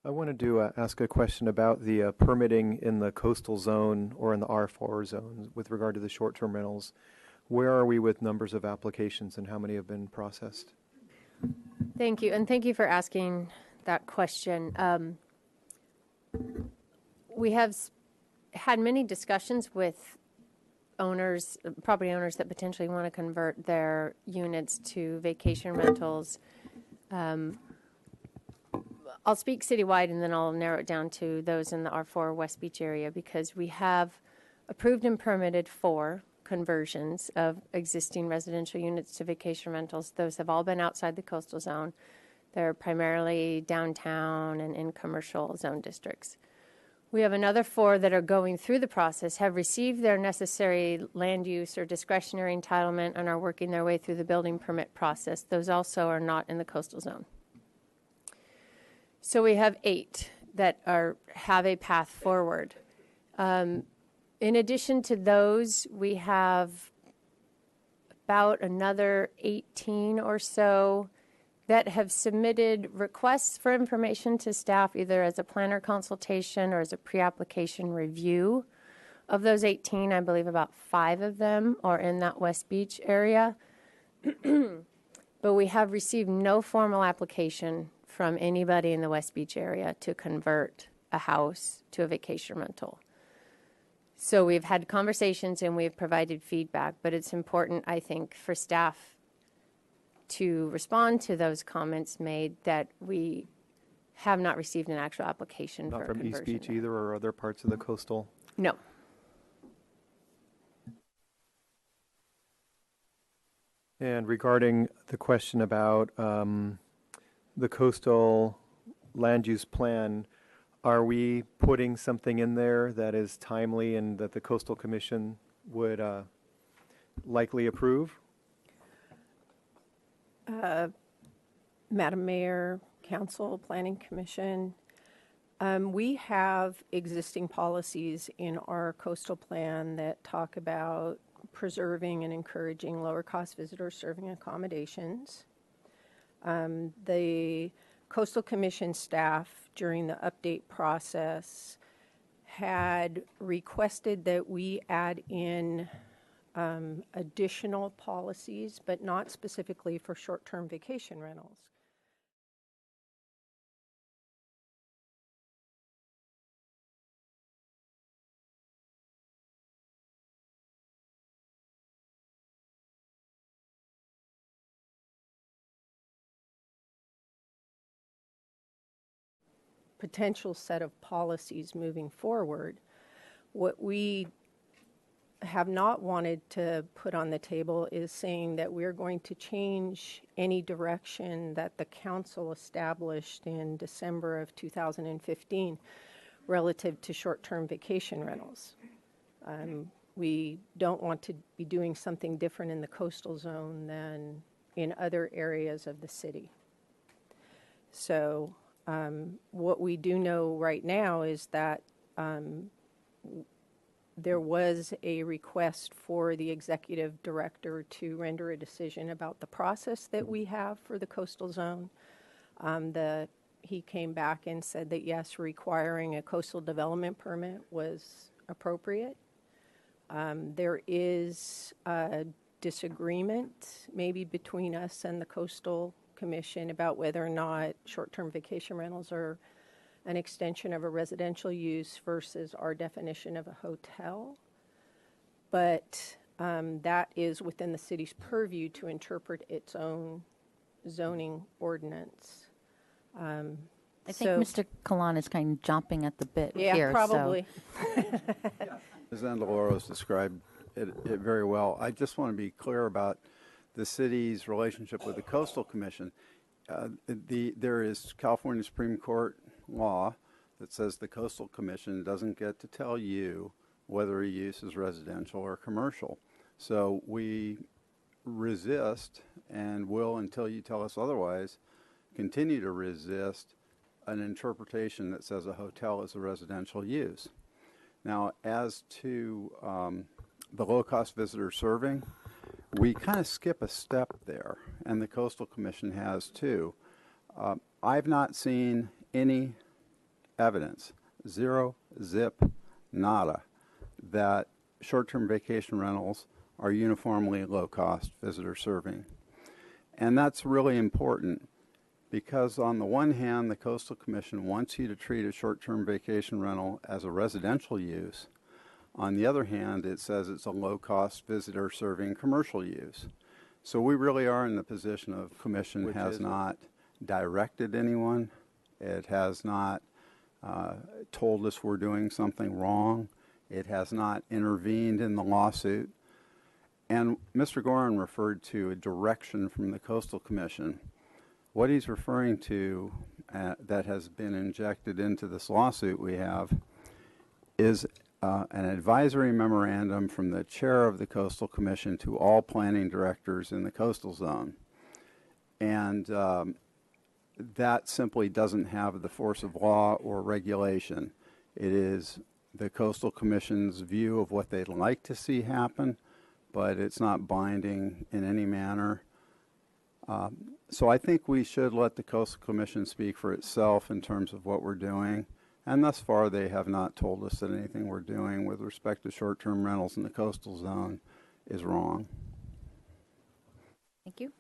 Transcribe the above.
I wanted to ask a question about the permitting in the coastal zone or in the R4 zone with regard to the short-term rentals. Where are we with numbers of applications and how many have been processed? Thank you, and thank you for asking that question. We have had many discussions with owners, property owners that potentially want to convert their units to vacation rentals. I'll speak citywide and then I'll narrow it down to those in the R4 West Beach area because we have approved and permitted 4 conversions of existing residential units to vacation rentals. Those have all been outside the coastal zone. They're primarily downtown and in commercial zone districts. We have another 4 that are going through the process, have received their necessary land use or discretionary entitlement and are working their way through the building permit process. Those also are not in the coastal zone. So we have 8 that have a path forward. In addition to those, we have about another 18 or so that have submitted requests for information to staff either as a planner consultation or as a pre-application review. Of those 18, I believe about 5 of them are in that West Beach area. But we have received no formal application from anybody in the West Beach area to convert a house to a vacation rental. So we've had conversations and we've provided feedback, but it's important, I think, for staff to respond to those comments made that we have not received an actual application for a conversion. Not from East Beach either or other parts of the coastal? No. And regarding the question about the coastal land use plan, are we putting something in there that is timely and that the Coastal Commission would likely approve? Madam Mayor, Council, Planning Commission, we have existing policies in our coastal plan that talk about preserving and encouraging lower cost visitor serving accommodations. The Coastal Commission staff during the update process had requested that we add in additional policies, but not specifically for short-term vacation rentals. Potential set of policies moving forward. What we have not wanted to put on the table is saying that we're going to change any direction that the council established in December of 2015 relative to short-term vacation rentals. We don't want to be doing something different in the coastal zone than in other areas of the city. So what we do know right now is that there was a request for the executive director to render a decision about the process that we have for the coastal zone. He came back and said that yes, requiring a coastal development permit was appropriate. There is a disagreement maybe between us and the Coastal Commission about whether or not short-term vacation rentals are an extension of a residential use versus our definition of a hotel. But that is within the city's purview to interpret its own zoning ordinance. I think Mr. Kalan is kind of jumping at the bit here. Yeah, probably. So. Ms. Andaloros described it very well. I just want to be clear about the city's relationship with the Coastal Commission. There is California Supreme Court law that says the Coastal Commission doesn't get to tell you whether a use is residential or commercial. So we resist and will, until you tell us otherwise, continue to resist an interpretation that says a hotel is a residential use. Now, as to the low-cost visitor serving, we kind of skip a step there, and the Coastal Commission has too. I've not seen any evidence, zero, zip, nada, that short-term vacation rentals are uniformly low-cost visitor serving. And that's really important because on the one hand, the Coastal Commission wants you to treat a short-term vacation rental as a residential use. On the other hand, it says it's a low-cost visitor serving commercial use. So we really are in the position of Commission Which has is it? not directed anyone. It has not told us we're doing something wrong. It has not intervened in the lawsuit. And Mr. Gorin referred to a direction from the Coastal Commission. What he's referring to that has been injected into this lawsuit we have is an advisory memorandum from the chair of the Coastal Commission to all planning directors in the coastal zone. And that simply doesn't have the force of law or regulation. It is the Coastal Commission's view of what they'd like to see happen, but it's not binding in any manner. So I think we should let the Coastal Commission speak for itself in terms of what we're doing. And thus far, they have not told us that anything we're doing with respect to short-term rentals in the coastal zone is wrong. Thank you.